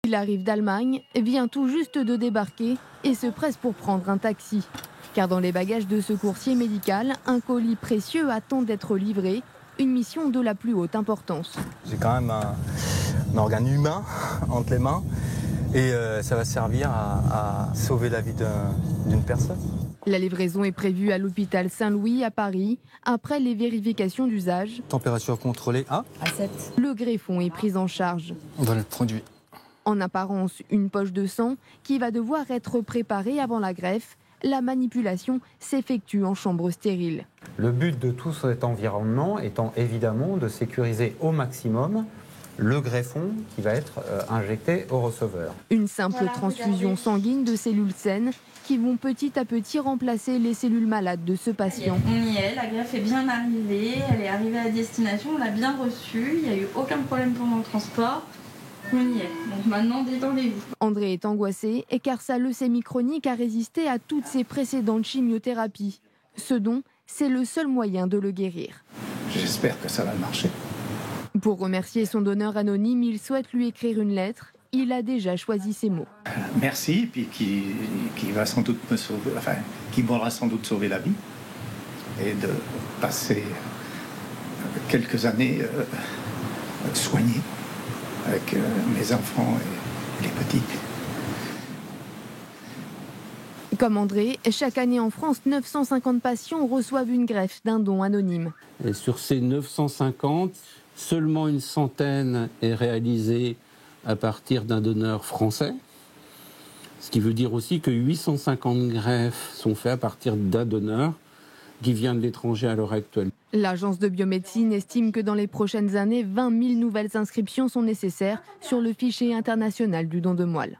Il arrive d'Allemagne, vient tout juste de débarquer et se presse pour prendre un taxi. Car dans les bagages de ce coursier médical, un colis précieux attend d'être livré, une mission de la plus haute importance. J'ai quand même un organe humain entre les mains et ça va servir à sauver la vie d'une personne. La livraison est prévue à l'hôpital Saint-Louis à Paris, après les vérifications d'usage. Température contrôlée à 7. Le greffon est pris en charge. On doit le produit. En apparence, une poche de sang qui va devoir être préparée avant la greffe. La manipulation s'effectue en chambre stérile. Le but de tout cet environnement étant évidemment de sécuriser au maximum le greffon qui va être injecté au receveur. Une simple transfusion sanguine de cellules saines qui vont petit à petit remplacer les cellules malades de ce patient. On y est, la greffe est bien arrivée, elle est arrivée à destination, on l'a bien reçue, il n'y a eu aucun problème pendant le transport. On y est, donc maintenant détendez-vous. André est angoissé car sa leucémie chronique a résisté à toutes ses précédentes chimiothérapies. Ce don, c'est le seul moyen de le guérir. J'espère que ça va marcher. Pour remercier son donneur anonyme, il souhaite lui écrire une lettre. Il a déjà choisi ses mots. Merci, puis qui va sans doute me sauver, enfin, qui m'aura sans doute sauvé la vie, et de passer quelques années soignées avec mes enfants et les petits. Comme André, chaque année en France, 950 patients reçoivent une greffe d'un don anonyme. Et sur ces 950, seulement une centaine est réalisée à partir d'un donneur français. Ce qui veut dire aussi que 850 greffes sont faites à partir d'un donneur qui vient de l'étranger à l'heure actuelle. L'agence de biomédecine estime que dans les prochaines années, 20 000 nouvelles inscriptions sont nécessaires sur le fichier international du don de moelle.